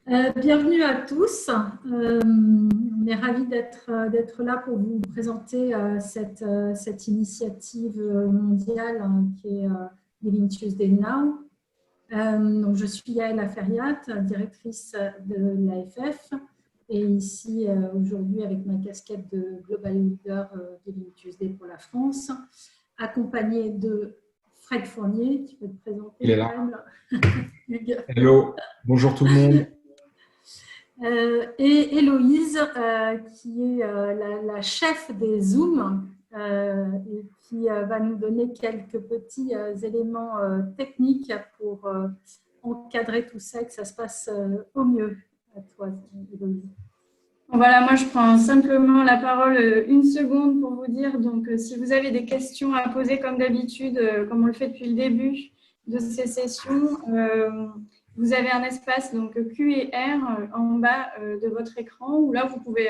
Bienvenue à tous. On est ravis d'être là pour vous présenter cette initiative mondiale qui est Giving Tuesday Now. Donc, je suis Yaël Aferiat, directrice de l'AFF, et ici aujourd'hui avec ma casquette de Global Leader Giving Tuesday pour la France, accompagnée de Fred Fournier. Tu peux te présenter? Il est là. Hello, bonjour tout le monde. Et Héloïse, qui est la chef des Zooms, et qui va nous donner quelques petits éléments techniques pour encadrer tout ça et que ça se passe au mieux. À toi, Héloïse. Voilà, moi je prends simplement la parole une seconde pour vous dire, donc si vous avez des questions à poser comme d'habitude, comme on le fait depuis le début de ces sessions, vous avez un espace donc Q et R en bas de votre écran où là vous pouvez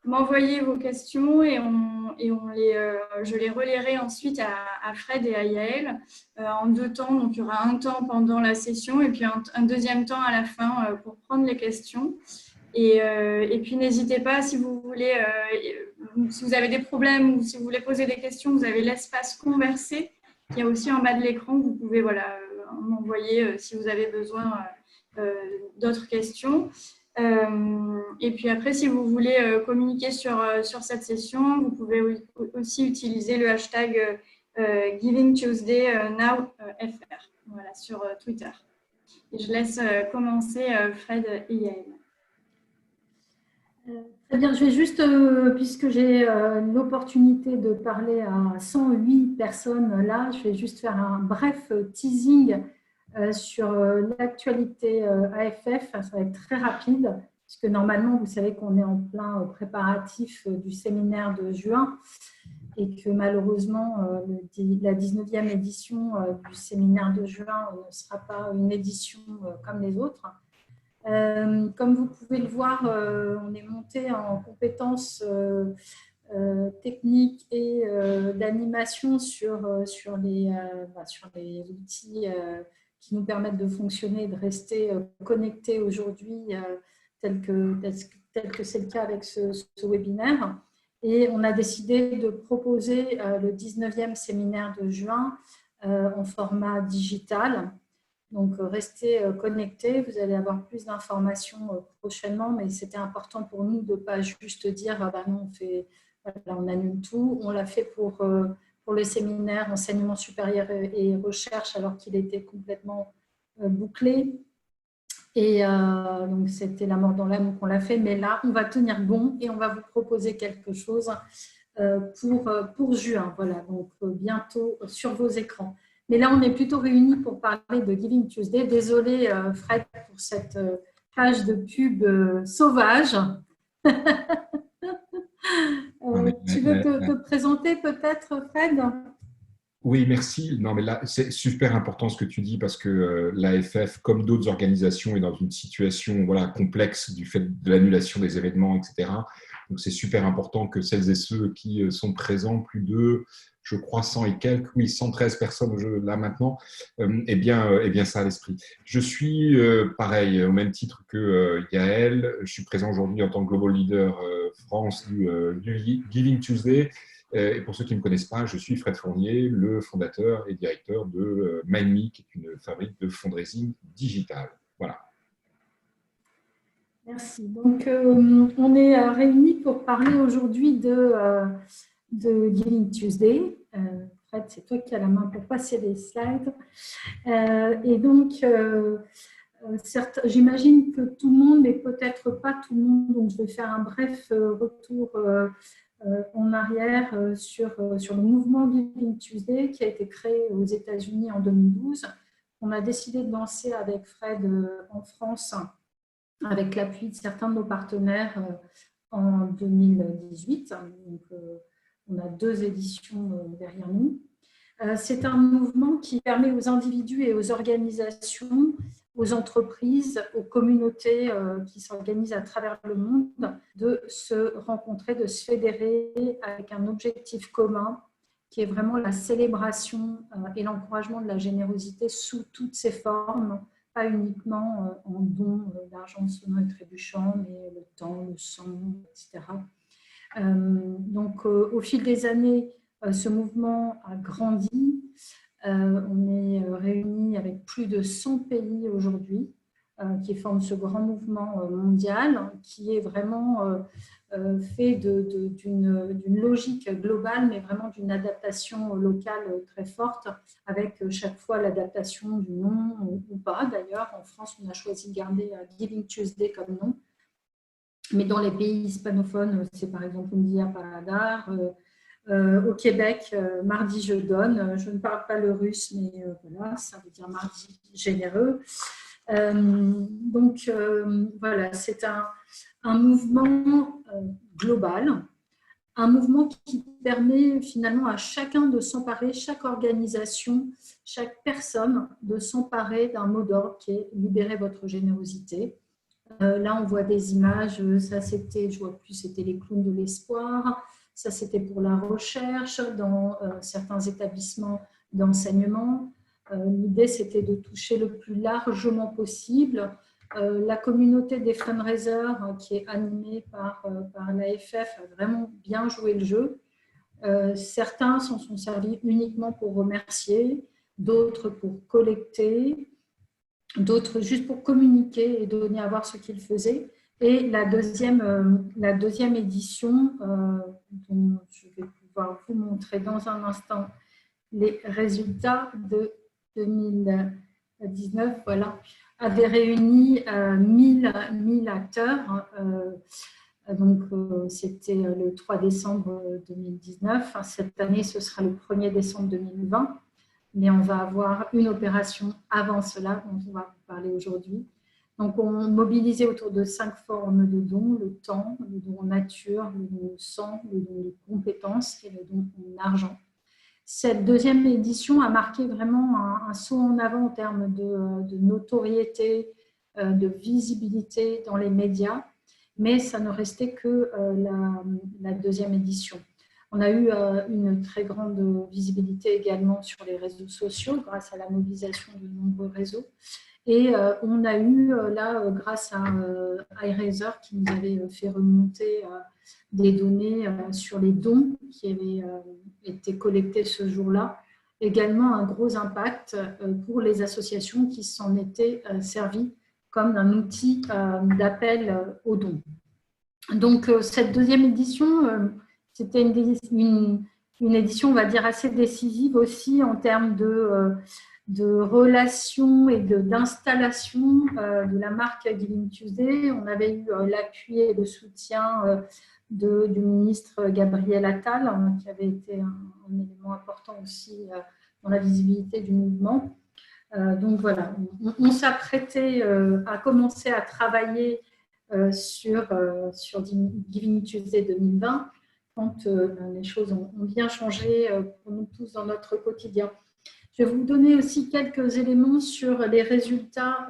m'envoyer vos questions et je les relirai ensuite à Fred et à Yaël en 2 temps. Donc il y aura un temps pendant la session et puis un deuxième temps à la fin pour prendre les questions. Et puis n'hésitez pas si vous voulez, si vous avez des problèmes ou si vous voulez poser des questions, vous avez l'espace converser qui est aussi en bas de l'écran. Vous pouvez m'envoyer si vous avez besoin d'autres questions. Et puis après, si vous voulez communiquer sur cette session, vous pouvez aussi utiliser le hashtag Giving Tuesday Now FR, voilà, sur Twitter. Et je laisse commencer Fred et Yaël. Très bien, je vais juste, puisque j'ai l'opportunité de parler à 108 personnes là, je vais juste faire un bref teasing sur l'actualité AFF. Ça va être très rapide, puisque normalement, vous savez qu'on est en plein préparatif du séminaire de juin et que malheureusement, la 19e édition du séminaire de juin ne sera pas une édition comme les autres. Comme vous pouvez le voir, on est monté en compétences techniques et d'animation sur les outils qui nous permettent de fonctionner et de rester connectés aujourd'hui, tel que c'est le cas avec ce webinaire. Et on a décidé de proposer le 19e séminaire de juin en format digital. Donc, restez connectés, vous allez avoir plus d'informations prochainement, mais c'était important pour nous de ne pas juste dire ah ben non, on annule tout. On l'a fait pour le séminaire enseignement supérieur et recherche alors qu'il était complètement bouclé. Et donc, c'était la mort dans l'âme qu'on l'a fait, mais là, on va tenir bon et on va vous proposer quelque chose pour juin. Voilà, donc bientôt sur vos écrans. Mais là, on est plutôt réunis pour parler de Giving Tuesday. Désolée, Fred, pour cette page de pub sauvage. Tu veux te présenter peut-être, Fred? Oui, merci. Non, mais là, c'est super important ce que tu dis parce que l'AFF, comme d'autres organisations, est dans une situation complexe du fait de l'annulation des événements, etc. Donc, c'est super important que celles et ceux qui sont présents, plus de, je crois, 100 et quelques, oui, 113 personnes là maintenant, eh bien ça à l'esprit. Je suis pareil, au même titre que Yaël, je suis présent aujourd'hui en tant que Global Leader France du Giving Tuesday. Et pour ceux qui ne me connaissent pas, je suis Fred Fournier, le fondateur et directeur de MindMe, qui est une fabrique de fundraising digital. Voilà. Merci. Donc, on est réunis pour parler aujourd'hui de Giving Tuesday. Fred, c'est toi qui as la main pour passer les slides. Et donc, j'imagine que tout le monde, mais peut-être pas tout le monde, donc je vais faire un bref retour en arrière sur le mouvement Giving Tuesday qui a été créé aux États-Unis en 2012. On a décidé de lancer avec Fred en France avec l'appui de certains de nos partenaires en 2018. Donc, on a 2 éditions derrière nous. C'est un mouvement qui permet aux individus et aux organisations, aux entreprises, aux communautés qui s'organisent à travers le monde de se rencontrer, de se fédérer avec un objectif commun qui est vraiment la célébration et l'encouragement de la générosité sous toutes ses formes, pas uniquement en dons d'argent sonnant et trébuchant, mais le temps, le sang, etc. Donc, au fil des années, ce mouvement a grandi. On est réunis avec plus de 100 pays aujourd'hui qui forment ce grand mouvement mondial qui est vraiment fait d'une logique globale, mais vraiment d'une adaptation locale très forte, avec chaque fois l'adaptation du nom ou pas. D'ailleurs, en France, on a choisi de garder Giving Tuesday comme nom. Mais dans les pays hispanophones, c'est par exemple Undia Paladar. Au Québec, mardi je donne. Je ne parle pas le russe, mais voilà, ça veut dire mardi généreux. Donc voilà, c'est un mouvement global, un mouvement qui permet finalement à chacun de s'emparer, chaque organisation, chaque personne de s'emparer d'un mot d'ordre qui est « Libérez votre générosité ». Là, on voit des images, ça c'était, je vois plus, c'était les clowns de l'espoir, ça c'était pour la recherche dans certains établissements d'enseignement. L'idée, c'était de toucher le plus largement possible. La communauté des fundraisers qui est animée par l'AFF a vraiment bien joué le jeu. Certains s'en sont servis uniquement pour remercier, d'autres pour collecter, d'autres juste pour communiquer et donner à voir ce qu'ils faisaient. Et la deuxième édition, dont je vais pouvoir vous montrer dans un instant les résultats de 2019, voilà, avait réuni 1000 acteurs. Donc, c'était le 3 décembre 2019. Cette année, ce sera le 1er décembre 2020. Mais on va avoir une opération avant cela, dont on va vous parler aujourd'hui. Donc, on mobilisait autour de 5 formes de dons, le temps, le don en nature, le don en sang, le don de compétences et le don en argent. Cette deuxième édition a marqué vraiment un saut en avant en termes de notoriété, de visibilité dans les médias, mais ça ne restait que la deuxième édition. On a eu une très grande visibilité également sur les réseaux sociaux grâce à la mobilisation de nombreux réseaux. Et on a eu là, grâce à iRaiser qui nous avait fait remonter des données sur les dons qui avaient été collectés ce jour-là, également un gros impact pour les associations qui s'en étaient servies comme un outil d'appel aux dons. Donc, cette deuxième édition, c'était une édition, on va dire, assez décisive aussi en termes de relations et d'installation de la marque Giving Tuesday. On avait eu l'appui et le soutien du ministre Gabriel Attal, qui avait été un élément important aussi dans la visibilité du mouvement. Donc voilà, on s'apprêtait à commencer à travailler sur Giving Tuesday 2020 quand les choses ont bien changé pour nous tous dans notre quotidien. Je vais vous donner aussi quelques éléments sur les résultats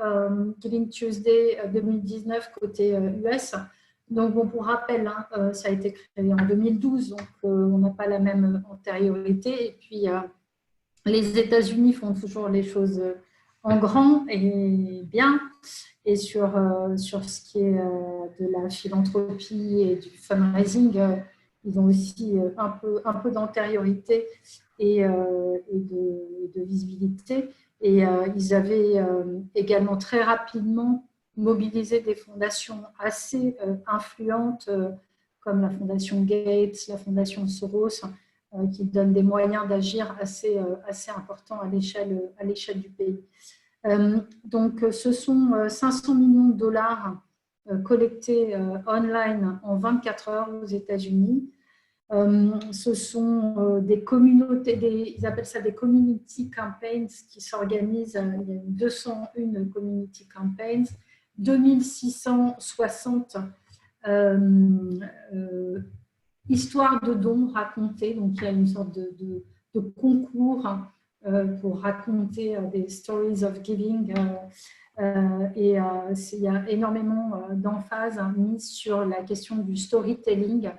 Giving Tuesday 2019 côté US. Donc, bon, pour rappel, ça a été créé en 2012, donc on n'a pas la même antériorité. Et puis, les États-Unis font toujours les choses en grand et bien. Et sur ce qui est de la philanthropie et du fundraising, ils ont aussi un peu d'antériorité et de visibilité. Et ils avaient également très rapidement mobilisé des fondations assez influentes comme la fondation Gates, la fondation Soros, qui donnent des moyens d'agir assez importants à l'échelle du pays. Donc, ce sont 500 millions de dollars collectés online en 24 heures aux États-Unis. Ce sont des communautés, ils appellent ça des community campaigns qui s'organisent. Il y a 201 community campaigns, 2660 histoires de dons racontées. Donc, il y a une sorte de concours pour raconter des stories of giving. Et il y a énormément d'emphase mise sur la question du storytelling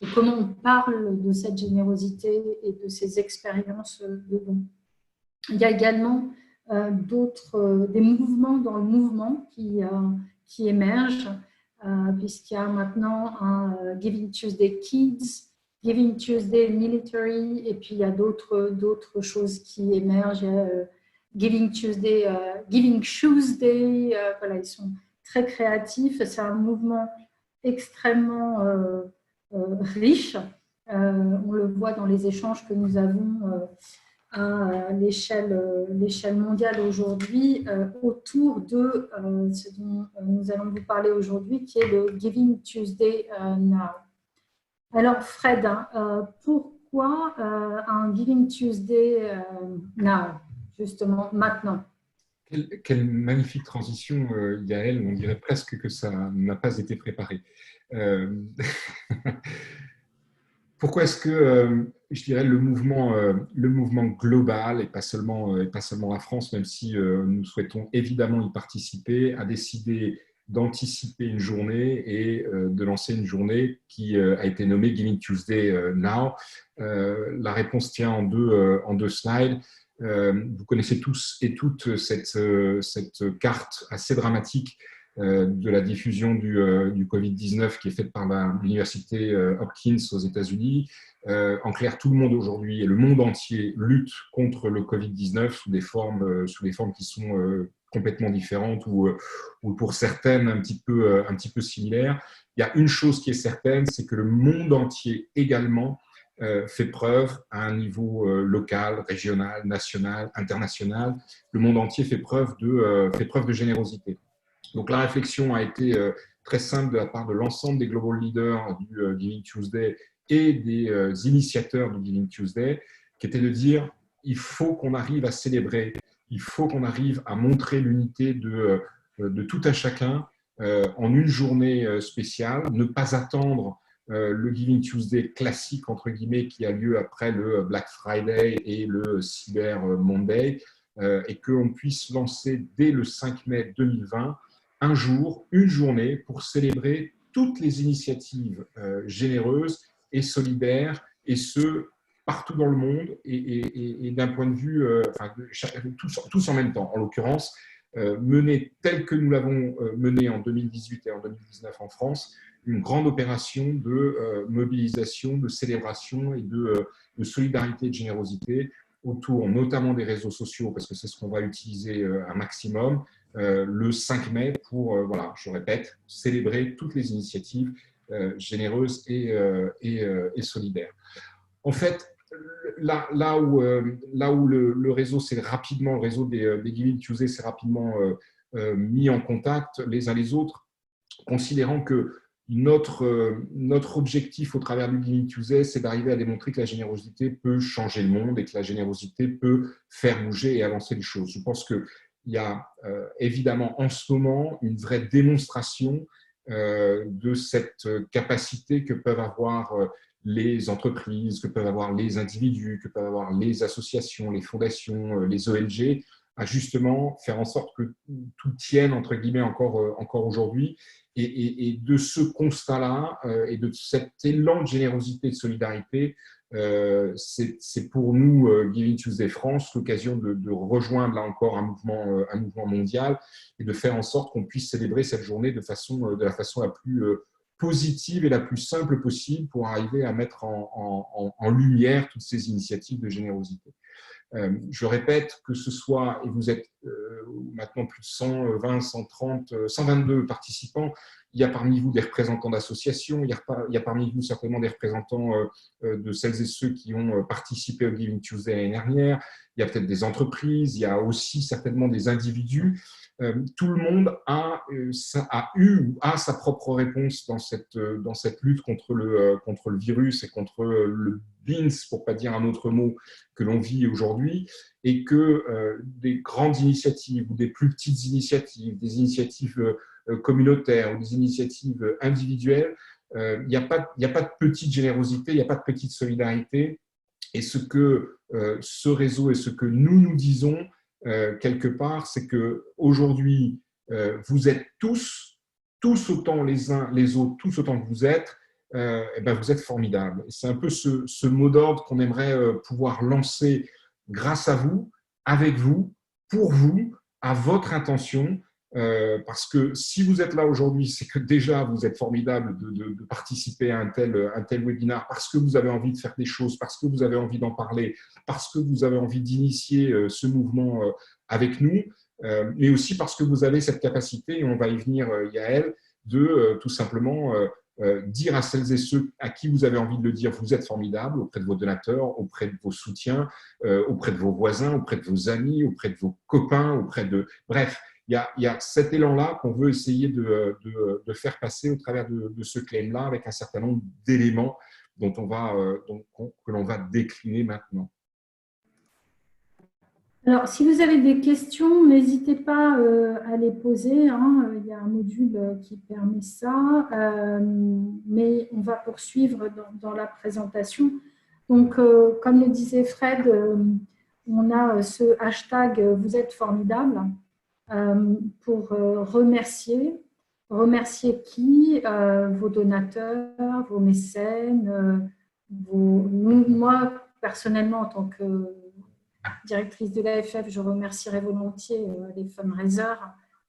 et comment on parle de cette générosité et de ces expériences de dons. Il y a également des mouvements dans le mouvement qui émergent, puisqu'il y a maintenant un Giving Tuesday Kids, Giving Tuesday Military, et puis il y a d'autres choses qui émergent, Giving Tuesday, Giving Shoes Day, voilà, ils sont très créatifs, c'est un mouvement extrêmement riche, on le voit dans les échanges que nous avons à l'échelle mondiale aujourd'hui autour de ce dont nous allons vous parler aujourd'hui, qui est le Giving Tuesday Now. Alors Fred, pourquoi un Giving Tuesday Now, justement maintenant? Quelle magnifique transition, Yael, on dirait presque que ça n'a pas été préparé. Pourquoi est-ce que, je dirais, le mouvement global, et pas seulement la France, même si nous souhaitons évidemment y participer, a décidé d'anticiper une journée et de lancer une journée qui a été nommée Giving Tuesday Now. La réponse tient en deux slides. Vous connaissez tous et toutes cette carte assez dramatique de la diffusion du Covid-19 qui est faite par l'université Hopkins aux États-Unis. En clair, tout le monde aujourd'hui et le monde entier lutte contre le Covid-19 sous des formes qui sont complètement différentes ou pour certaines un petit peu similaires. Il y a une chose qui est certaine, c'est que le monde entier également fait preuve à un niveau local, régional, national, international. Le monde entier fait preuve de générosité. Donc la réflexion a été très simple de la part de l'ensemble des global leaders du Giving Tuesday et des initiateurs du Giving Tuesday, qui était de dire il faut qu'on arrive à célébrer, il faut qu'on arrive à montrer l'unité de tout un chacun en une journée spéciale, ne pas attendre le Giving Tuesday classique, entre guillemets, qui a lieu après le Black Friday et le Cyber Monday, et qu'on puisse lancer dès le 5 mai 2020 un jour, une journée pour célébrer toutes les initiatives généreuses et solidaires, et ce, partout dans le monde, et d'un point de vue, tous en même temps, en l'occurrence, mené tel que nous l'avons mené en 2018 et en 2019 en France, une grande opération de mobilisation, de célébration et de solidarité et de générosité autour notamment des réseaux sociaux, parce que c'est ce qu'on va utiliser un maximum, le 5 mai pour, voilà, je répète, célébrer toutes les initiatives généreuses et solidaires. En fait, là où le réseau s'est rapidement, le réseau des Giving Tuesday s'est rapidement mis en contact les uns les autres, considérant que notre objectif au travers du Giving Tuesday, c'est d'arriver à démontrer que la générosité peut changer le monde et que la générosité peut faire bouger et avancer les choses. Je pense qu'il y a évidemment en ce moment une vraie démonstration de cette capacité que peuvent avoir les entreprises, que peuvent avoir les individus, que peuvent avoir les associations, les fondations, les ONG, à justement faire en sorte que tout tienne, entre guillemets, encore aujourd'hui. Et de ce constat-là et de cet élan de générosité et de solidarité, c'est pour nous, Giving Tuesday France, l'occasion de rejoindre là encore un mouvement mondial et de faire en sorte qu'on puisse célébrer cette journée de la façon la plus positive et la plus simple possible pour arriver à mettre en lumière toutes ces initiatives de générosité. Je répète que ce soit, et vous êtes maintenant plus de 120, 130, 122 participants, il y a parmi vous des représentants d'associations, il y a parmi vous certainement des représentants de celles et ceux qui ont participé au Giving Tuesday l'année dernière, il y a peut-être des entreprises, il y a aussi certainement des individus. Tout le monde a eu ou a sa propre réponse dans cette lutte contre le virus et contre le BINS, pour ne pas dire un autre mot, que l'on vit aujourd'hui, et que des grandes initiatives ou des plus petites initiatives, des initiatives communautaires ou des initiatives individuelles, il n'y a pas de petite générosité, il n'y a pas de petite solidarité. Et ce que ce réseau et ce que nous disons, quelque part, c'est qu'aujourd'hui, vous êtes tous autant les uns les autres, tous autant que vous êtes, et ben vous êtes formidables. C'est un peu ce mot d'ordre qu'on aimerait pouvoir lancer grâce à vous, avec vous, pour vous, à votre intention, parce que si vous êtes là aujourd'hui, c'est que déjà vous êtes formidable de participer à un tel webinaire parce que vous avez envie de faire des choses, parce que vous avez envie d'en parler, parce que vous avez envie d'initier ce mouvement avec nous, mais aussi parce que vous avez cette capacité, et on va y venir, Yael, de tout simplement dire à celles et ceux à qui vous avez envie de le dire, vous êtes formidable, auprès de vos donateurs, auprès de vos soutiens, auprès de vos voisins, auprès de vos amis, auprès de vos copains, auprès de… Bref, il y a cet élan-là qu'on veut essayer de faire passer au travers de ce claim-là avec un certain nombre d'éléments dont que l'on va décliner maintenant. Alors, si vous avez des questions, n'hésitez pas à les poser. Hein. Il y a un module qui permet ça, mais on va poursuivre dans la présentation. Donc, comme le disait Fred, on a ce hashtag « Vous êtes formidable » pour remercier. Remercier qui? Vos donateurs, vos mécènes, moi, personnellement, en tant que directrice de l'AFF, je remercierai volontiers les fundraisers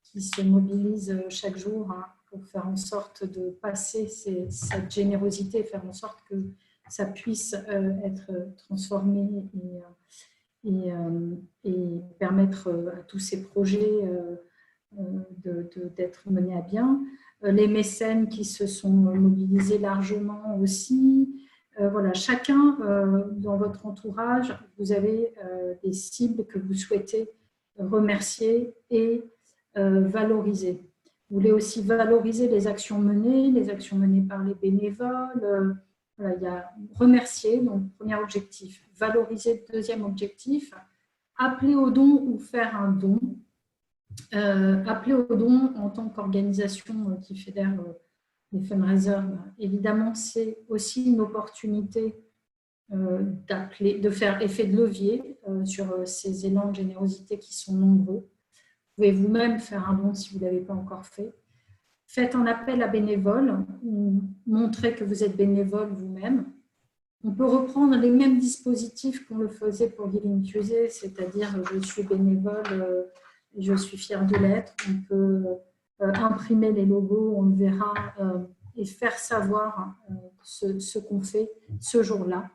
qui se mobilisent chaque jour pour faire en sorte de passer cette générosité, faire en sorte que ça puisse être transformé et permettre à tous ces projets d'être menés à bien. Les mécènes qui se sont mobilisés largement aussi. Voilà, chacun dans votre entourage, vous avez des cibles que vous souhaitez remercier et valoriser. Vous voulez aussi valoriser les actions menées par les bénévoles. Voilà, il y a remercier, donc premier objectif. Valoriser, deuxième objectif. Appeler au don ou faire un don. Appeler au don en tant qu'organisation qui fédère les fundraisers, évidemment, c'est aussi une opportunité de faire effet de levier sur ces élans de générosité qui sont nombreux. Vous pouvez vous-même faire un don si vous ne l'avez pas encore fait. Faites un appel à bénévoles, montrez que vous êtes bénévole vous-même. On peut reprendre les mêmes dispositifs qu'on le faisait pour Giving Tuesday, c'est-à-dire je suis bénévole, je suis fière de l'être. On peut imprimer les logos, on le verra, et faire savoir ce qu'on fait ce jour-là.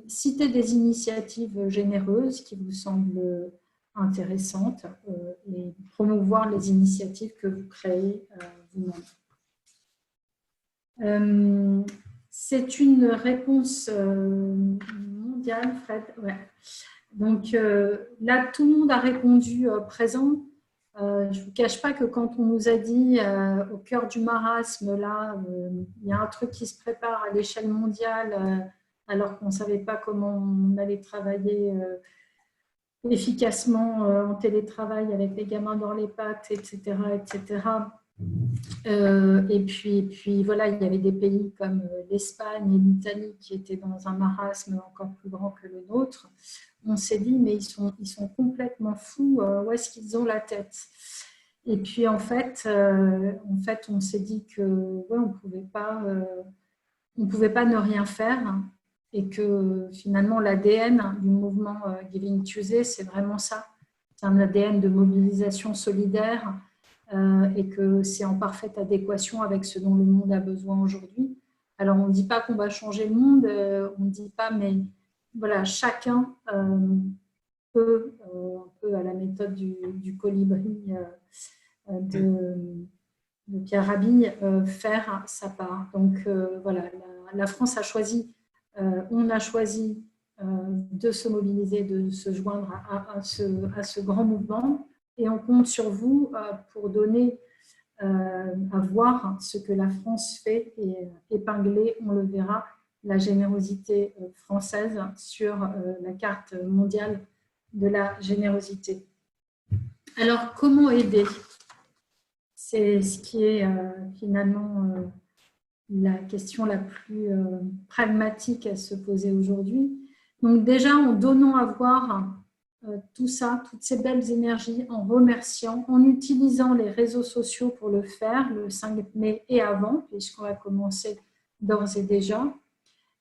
Citer des initiatives généreuses qui vous semblent intéressantes et promouvoir les initiatives que vous créez vous-même. C'est une réponse mondiale, Fred. Ouais. Donc là, tout le monde a répondu présent. Je ne vous cache pas que quand on nous a dit au cœur du marasme, là, il y a un truc qui se prépare à l'échelle mondiale, alors qu'on ne savait pas comment on allait travailler efficacement en télétravail avec les gamins dans les pattes, etc. etc. Et puis voilà, il y avait des pays comme l'Espagne et l'Italie qui étaient dans un marasme encore plus grand que le nôtre. On s'est dit, mais ils sont complètement fous, où est-ce qu'ils ont la tête? Et puis en fait on s'est dit que ouais, on pouvait pas ne rien faire et que finalement l'ADN du mouvement Giving Tuesday, c'est vraiment ça. C'est un ADN de mobilisation solidaire et que c'est en parfaite adéquation avec ce dont le monde a besoin aujourd'hui. Alors on ne dit pas qu'on va changer le monde, on ne dit pas, mais voilà, chacun peut, un peu à la méthode du colibri de Pierre Rabhi, faire sa part. Donc voilà, la France a choisi, on a choisi de se mobiliser, de se joindre à ce grand mouvement, et on compte sur vous pour donner à voir ce que la France fait et épingler, on le verra, la générosité française sur la carte mondiale de la générosité. Alors, comment aider? C'est ce qui est finalement la question la plus pragmatique à se poser aujourd'hui. Donc déjà, en donnant à voir tout ça, toutes ces belles énergies, en remerciant, en utilisant les réseaux sociaux pour le faire, le 5 mai et avant, puisqu'on va commencer d'ores et déjà,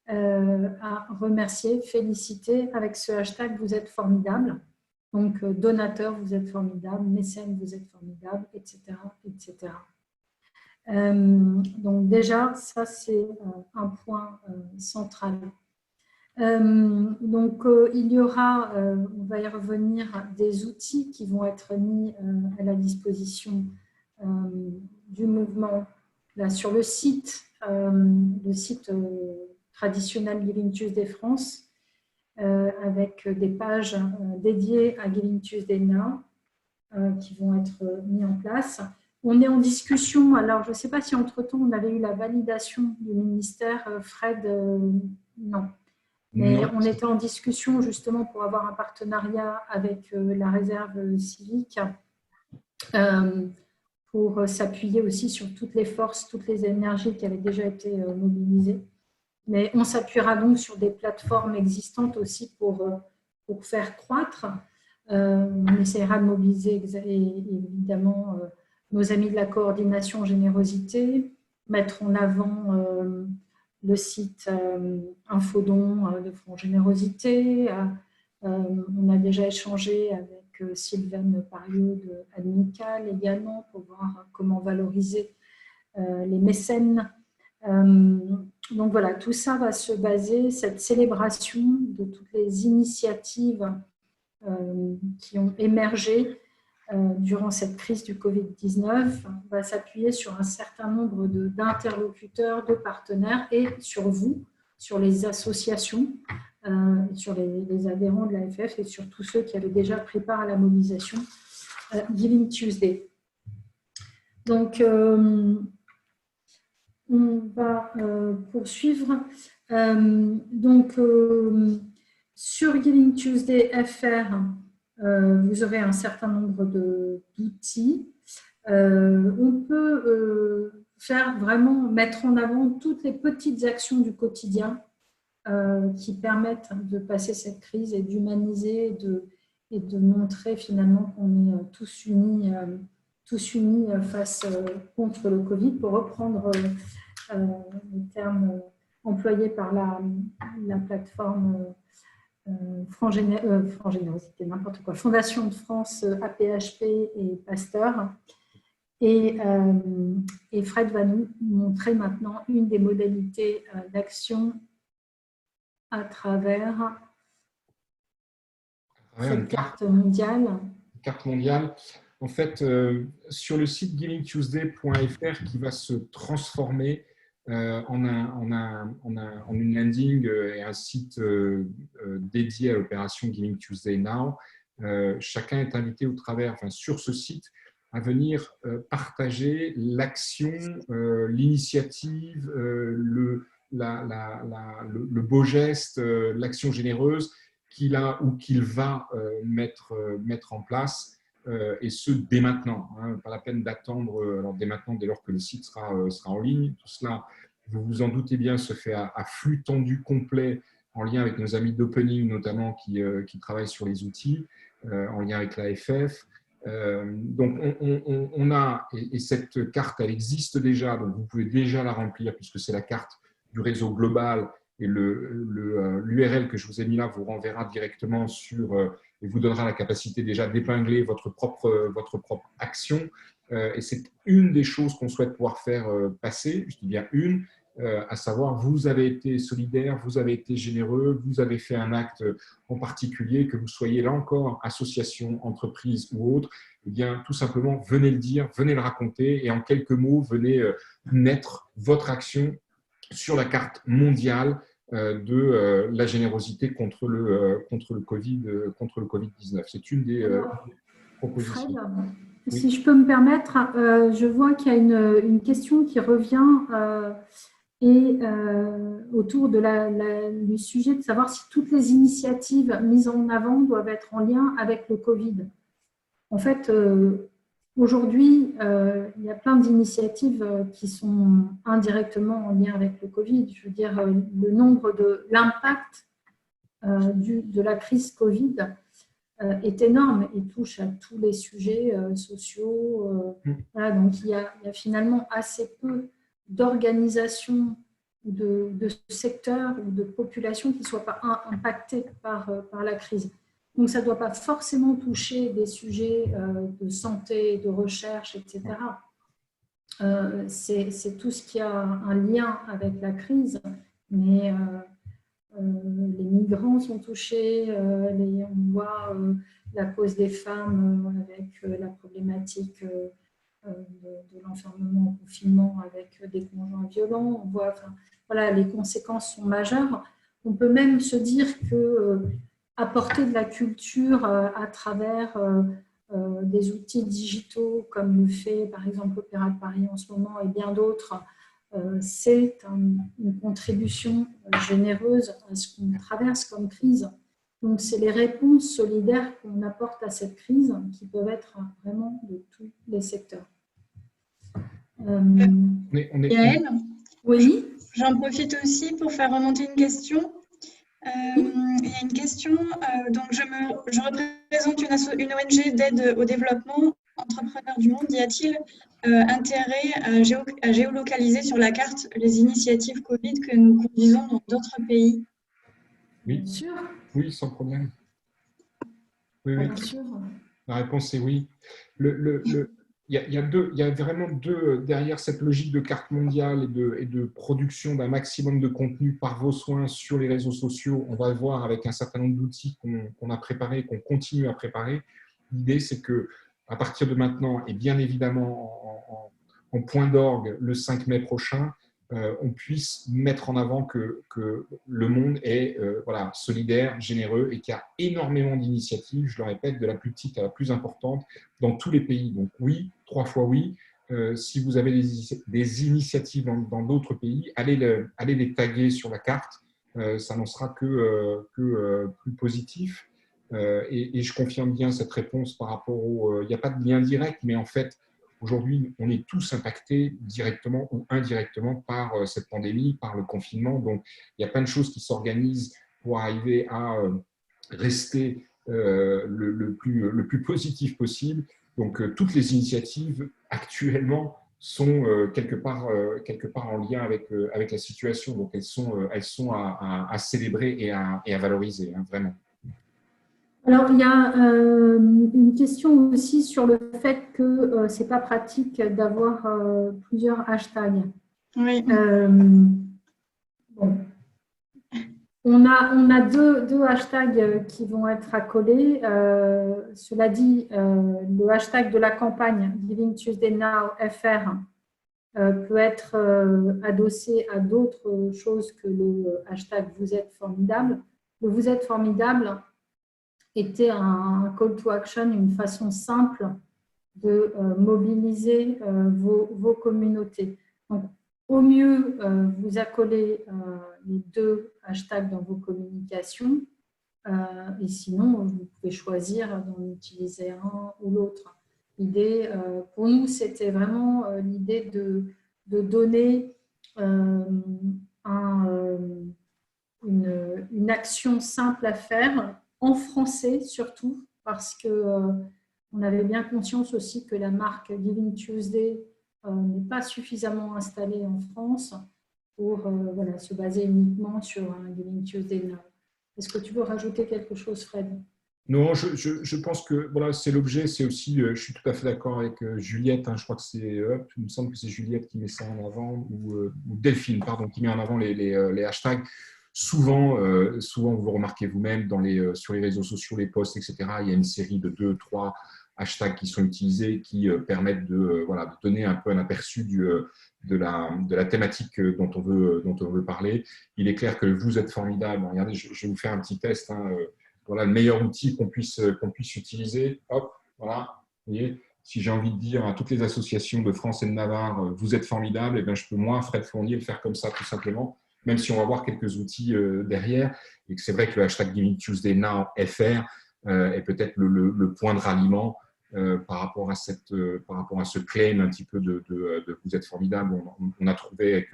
à remercier, féliciter avec ce hashtag « Vous êtes formidable ». Donc, donateurs, vous êtes formidables, mécènes, vous êtes formidables, etc., etc. Donc déjà, ça c'est un point central. Donc il y aura, on va y revenir, des outils qui vont être mis à la disposition du mouvement là, sur le site traditionnel Giving Tuesday France, avec des pages dédiées à Giving Tuesday Now qui vont être mis en place. On est en discussion, alors je ne sais pas si entre-temps on avait eu la validation du ministère, Fred, non. Mais on était en discussion justement pour avoir un partenariat avec la réserve civique pour s'appuyer aussi sur toutes les forces, toutes les énergies qui avaient déjà été mobilisées. Mais on s'appuiera donc sur des plateformes existantes aussi pour faire croître. On essaiera de mobiliser évidemment nos amis de la coordination générosité, mettre en avant le site Infodon de Front Générosité. On a déjà échangé avec Sylvaine Pariot de Admical également pour voir comment valoriser les mécènes. Donc voilà, tout ça va se baser, cette célébration de toutes les initiatives qui ont émergé durant cette crise du Covid-19 va s'appuyer sur un certain nombre d'interlocuteurs, de partenaires et sur vous, sur les associations, sur les adhérents de l'AFF et sur tous ceux qui avaient déjà pris part à la mobilisation Giving Tuesday. Donc, on va poursuivre. Sur Giving Tuesday FR, vous aurez un certain nombre d'outils. On peut mettre en avant toutes les petites actions du quotidien qui permettent de passer cette crise et d'humaniser et de montrer finalement qu'on est tous unis face contre le Covid, pour reprendre les termes employés par la plateforme Front Générosité, n'importe quoi, Fondation de France, APHP et Pasteur. Et Fred va nous montrer maintenant une des modalités d'action à travers cette carte mondiale. Une carte mondiale. En fait, sur le site givingtuesday.fr qui va se transformer en une landing et un site dédié à l'opération Giving Tuesday Now. Chacun est invité sur ce site à venir partager l'action, l'initiative, le beau geste, l'action généreuse qu'il a ou qu'il va mettre en place. Et ce, dès maintenant. Pas la peine d'attendre, alors dès maintenant, dès lors que le site sera en ligne. Tout cela, vous vous en doutez bien, se fait à flux tendu complet, en lien avec nos amis d'Opening, notamment, qui travaillent sur les outils, en lien avec l'AFF. Donc, on a, et cette carte, elle existe déjà, donc vous pouvez déjà la remplir, puisque c'est la carte du réseau global, et l'URL que je vous ai mis là vous renverra directement et vous donnera la capacité déjà d'épingler votre propre action. Et c'est une des choses qu'on souhaite pouvoir faire passer, je dis bien une, à savoir, vous avez été solidaire, vous avez été généreux, vous avez fait un acte en particulier, que vous soyez là encore association, entreprise ou autre, eh bien tout simplement venez le dire, venez le raconter, et en quelques mots, venez naître votre action sur la carte mondiale de la générosité contre le Covid-19. C'est une des propositions. Fred, si je peux me permettre, je vois qu'il y a une question qui revient autour du sujet de savoir si toutes les initiatives mises en avant doivent être en lien avec le Covid. En fait, aujourd'hui, il y a plein d'initiatives qui sont indirectement en lien avec le Covid. Je veux dire, l'impact de la crise Covid est énorme et touche à tous les sujets sociaux. Voilà, donc, il y a finalement assez peu d'organisations de secteurs ou de populations qui ne soient pas impactées par la crise. Donc, ça ne doit pas forcément toucher des sujets de santé, de recherche, etc. C'est tout ce qui a un lien avec la crise, mais les migrants sont touchés, on voit la cause des femmes avec la problématique de l'enfermement au confinement avec des conjoints violents. On voit, enfin, voilà, les conséquences sont majeures. On peut même se dire que apporter de la culture à travers des outils digitaux comme le fait par exemple l'Opéra de Paris en ce moment et bien d'autres, c'est une contribution généreuse à ce qu'on traverse comme crise. Donc, c'est les réponses solidaires qu'on apporte à cette crise qui peuvent être vraiment de tous les secteurs. Yael, oui. J'en profite aussi pour faire remonter une question. Il y a une question, donc je représente une ONG d'aide au développement, Entrepreneurs du Monde. Y a-t-il intérêt à géolocaliser sur la carte les initiatives Covid que nous conduisons dans d'autres pays? Oui. Bien sûr. Oui, sans problème. Oui, oui. Bien sûr. La réponse est oui. Il y a vraiment deux, derrière cette logique de carte mondiale et de production d'un maximum de contenu par vos soins sur les réseaux sociaux. On va le voir avec un certain nombre d'outils qu'on a préparés, qu'on continue à préparer. L'idée, c'est que à partir de maintenant, et bien évidemment en point d'orgue le 5 mai prochain, on puisse mettre en avant que le monde est voilà, solidaire, généreux et qu'il y a énormément d'initiatives, je le répète, de la plus petite à la plus importante, dans tous les pays. Donc oui, 3 fois oui. Si vous avez des initiatives dans d'autres pays, allez les taguer sur la carte. Ça n'en sera que plus positif. Et je confirme bien cette réponse par rapport au… Il n'y a pas de lien direct, mais en fait, aujourd'hui, on est tous impactés directement ou indirectement par cette pandémie, par le confinement. Donc, il y a plein de choses qui s'organisent pour arriver à rester le plus positif possible. Donc, toutes les initiatives actuellement sont quelque part en lien avec la situation. Donc, elles sont à célébrer et à valoriser, hein, vraiment. Alors, il y a une question aussi sur le fait que ce n'est pas pratique d'avoir plusieurs hashtags. Oui. Bon. On a deux hashtags qui vont être accolés. Cela dit, le hashtag de la campagne Giving Tuesday Now FR peut être adossé à d'autres choses que le hashtag Vous êtes formidable. Le Vous êtes formidable était un call to action, une façon simple de mobiliser vos communautés. Donc, au mieux, vous accolez les deux hashtags dans vos communications et sinon, vous pouvez choisir d'en utiliser un ou l'autre. L'idée, pour nous, c'était vraiment l'idée de donner une action simple à faire, en français surtout, parce qu'on avait bien conscience aussi que la marque Giving Tuesday n'est pas suffisamment installée en France pour voilà, se baser uniquement sur un Giving Tuesday Now. Est-ce que tu veux rajouter quelque chose, Fred ? Non, je pense que voilà, c'est l'objet, c'est aussi, je suis tout à fait d'accord avec Juliette, hein, je crois que c'est, il me semble que c'est Juliette qui met ça en avant, ou Delphine, pardon, qui met en avant les hashtags. Souvent, vous remarquez vous-même sur les réseaux sociaux, les posts, etc., il y a une série de 2, 3 hashtags qui sont utilisés qui permettent de donner un peu un aperçu de la thématique dont on veut parler. Il est clair que vous êtes formidable. Regardez, je vais vous faire un petit test, hein, voilà le meilleur outil qu'on puisse utiliser. Hop, voilà. Vous voyez, si j'ai envie de dire à toutes les associations de France et de Navarre, vous êtes formidables, et bien je peux, moi, Fred Fournier, le faire comme ça, tout simplement, même si on va voir quelques outils derrière. Et que c'est vrai que le hashtag Giving Tuesday Now FR est peut-être le point de ralliement par rapport à ce claim un petit peu de vous êtes formidable. On a trouvé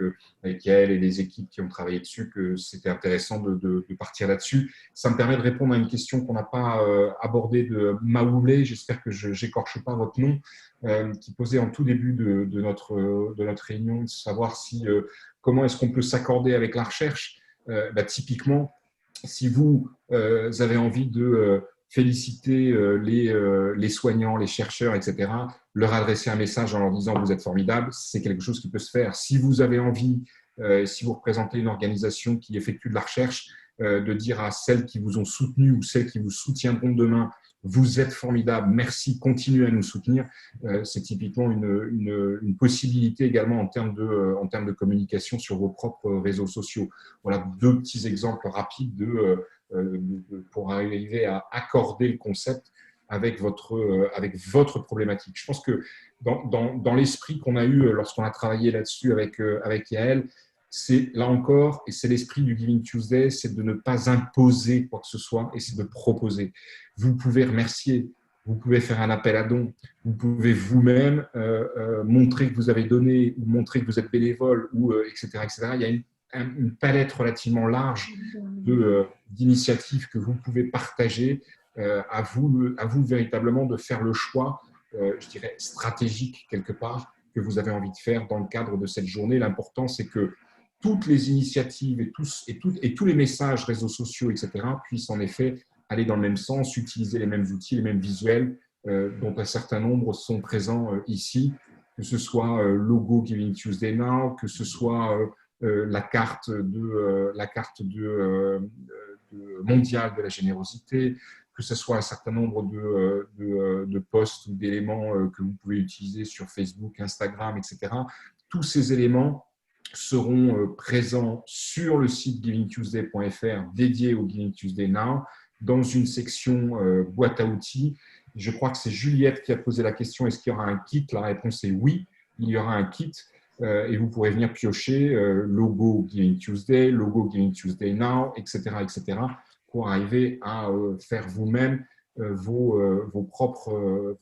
avec Yael et les équipes qui ont travaillé dessus que c'était intéressant de partir là-dessus. Ça me permet de répondre à une question qu'on n'a pas abordée de Maoulé, j'espère que je n'écorche pas votre nom, qui posait en tout début de notre réunion, de savoir comment est-ce qu'on peut s'accorder avec la recherche. Typiquement, si vous avez envie de féliciter les soignants, les chercheurs, etc., leur adresser un message en leur disant « vous êtes formidables », c'est quelque chose qui peut se faire. Si vous avez envie, si vous représentez une organisation qui effectue de la recherche, de dire à celles qui vous ont soutenu ou celles qui vous soutiendront demain « vous êtes formidables, merci, continuez à nous soutenir », c'est typiquement une possibilité également en termes de communication sur vos propres réseaux sociaux. Voilà 2 petits exemples rapides pour arriver à accorder le concept avec votre problématique. Je pense que dans l'esprit qu'on a eu lorsqu'on a travaillé là-dessus avec Yael, c'est là encore, et c'est l'esprit du Giving Tuesday, c'est de ne pas imposer quoi que ce soit et c'est de proposer. Vous pouvez remercier, vous pouvez faire un appel à dons, vous pouvez vous-même montrer que vous avez donné ou montrer que vous êtes bénévole, etc., etc. Il y a une palette relativement large d'initiatives que vous pouvez partager. À vous véritablement de faire le choix, je dirais, stratégique quelque part, que vous avez envie de faire dans le cadre de cette journée. L'important, c'est que toutes les initiatives et tous les messages, réseaux sociaux, etc., puissent en effet aller dans le même sens, utiliser les mêmes outils, les mêmes visuels, dont un certain nombre sont présents ici, que ce soit logo Giving Tuesday Now, que ce soit la carte mondiale de la générosité, que ce soit un certain nombre de posts ou d'éléments que vous pouvez utiliser sur Facebook, Instagram, etc. Tous ces éléments seront présents sur le site givingtuesday.fr dédié au Giving Tuesday Now, dans une section boîte à outils. Je crois que c'est Juliette qui a posé la question, est-ce qu'il y aura un kit? La réponse est oui, il y aura un kit. Et vous pourrez venir piocher logo Giving Tuesday, logo Giving Tuesday Now, etc., etc., pour arriver à faire vous-même vos propres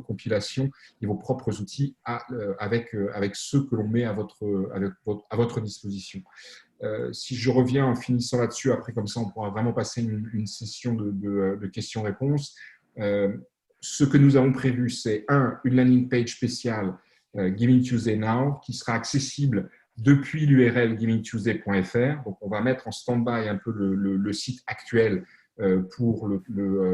compilations et vos propres outils avec ceux que l'on met à votre disposition. Si je reviens en finissant là-dessus, après comme ça on pourra vraiment passer une session de questions-réponses. Ce que nous avons prévu, c'est une landing page spéciale Giving Tuesday Now qui sera accessible depuis l'URL givingtuesday.fr. Donc on va mettre en stand-by un peu le site actuel pour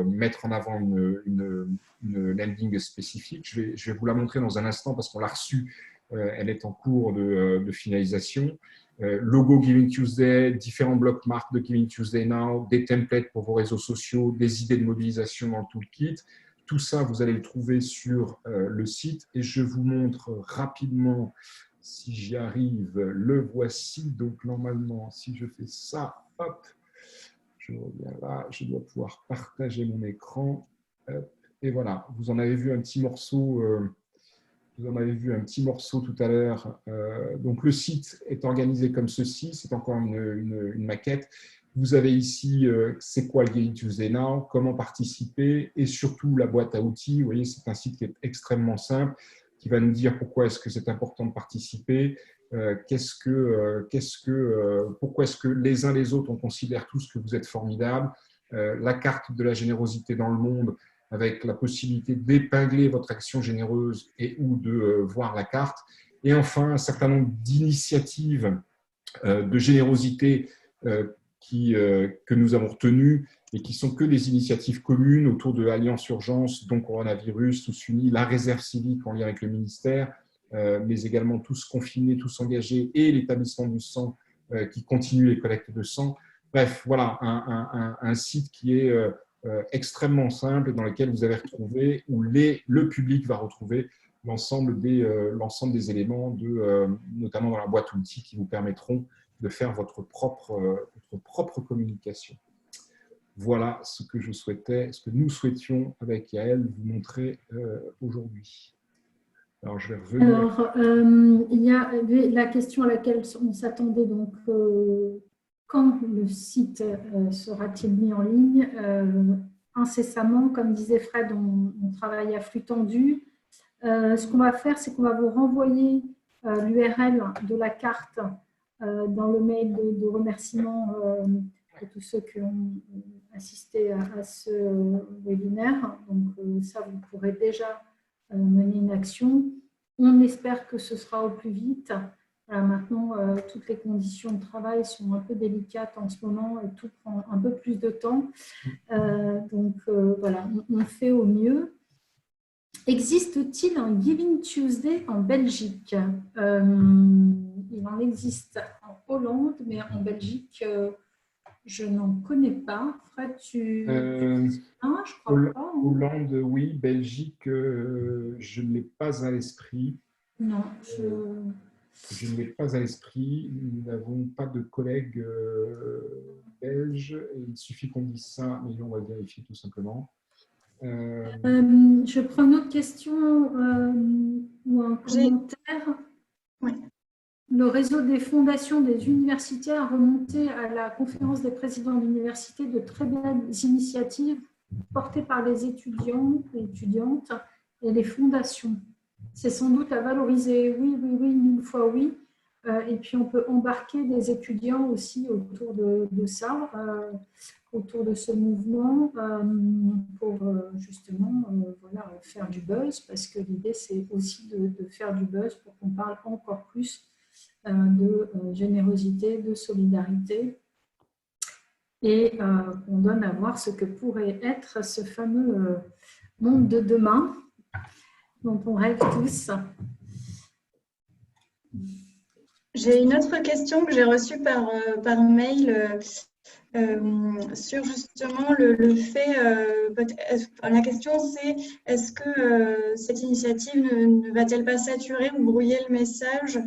mettre en avant une landing spécifique. Je vais vous la montrer dans un instant parce qu'on l'a reçue, elle est en cours de finalisation. Logo Giving Tuesday, différents blocs marques de Giving Tuesday Now, des templates pour vos réseaux sociaux, des idées de mobilisation dans le toolkit. Tout ça, vous allez le trouver sur le site et je vous montre rapidement, si j'y arrive, le voici. Donc normalement, si je fais ça, hop, je reviens là, je dois pouvoir partager mon écran. Et voilà, vous en avez vu un petit morceau. Vous en avez vu un petit morceau tout à l'heure. Donc, le site est organisé comme ceci. C'est encore une maquette. Vous avez ici, c'est quoi le Giving Tuesday Now, comment participer et surtout la boîte à outils. Vous voyez, c'est un site qui est extrêmement simple, qui va nous dire pourquoi est-ce que c'est important de participer, pourquoi est-ce que les uns les autres, on considère tous que vous êtes formidables, la carte de la générosité dans le monde, avec la possibilité d'épingler votre action généreuse et ou de voir la carte. Et enfin, un certain nombre d'initiatives de générosité que nous avons retenues et qui sont que des initiatives communes autour de Alliance Urgence, dont Coronavirus, Tous Unis, la réserve civique en lien avec le ministère, mais également Tous Confinés, Tous Engagés et l'établissement du sang qui continue les collectes de sang. Bref, voilà, un site qui est extrêmement simple dans lequel vous allez retrouver, où le public va retrouver l'ensemble des éléments, notamment dans la boîte outils, qui vous permettront de faire votre propre communication. Voilà ce que nous souhaitions avec Yael vous montrer aujourd'hui. Alors, je vais revenir. Alors, il y a la question à laquelle on s'attendait, donc, quand le site sera-t-il mis en ligne? Incessamment, comme disait Fred, on travaille à flux tendu. Ce qu'on va faire, c'est qu'on va vous renvoyer l'URL de la carte dans le mail de remerciement à tous ceux qui ont assisté à ce webinaire. Donc, ça, vous pourrez déjà mener une action. On espère que ce sera au plus vite. Voilà, maintenant, toutes les conditions de travail sont un peu délicates en ce moment et tout prend un peu plus de temps. Donc, voilà, on fait au mieux. Existe-t-il un Giving Tuesday en Belgique? Il en existe en Hollande, mais en Belgique, je n'en connais pas. Fred, je crois pas. Hein. Hollande, oui. Belgique, je ne l'ai pas à l'esprit. Non, Je ne l'ai pas à l'esprit. Nous n'avons pas de collègues belges. Il suffit qu'on dise ça, mais on va vérifier tout simplement. Je prends une autre question ou un commentaire. Oui. Le réseau des fondations des universités a remonté à la conférence des présidents d'université de très belles initiatives portées par les étudiants et étudiantes et les fondations. C'est sans doute à valoriser, oui, 1000 fois oui. Et puis on peut embarquer des étudiants aussi autour de ça, autour de ce mouvement pour justement voilà, faire du buzz, parce que l'idée c'est aussi de faire du buzz pour qu'on parle encore plus de générosité, de solidarité et qu'on donne à voir ce que pourrait être ce fameux monde de demain dont on rêve tous. J'ai une autre question que j'ai reçue par mail sur justement le fait, la question c'est est-ce que cette initiative ne va-t-elle pas saturer ou brouiller le message?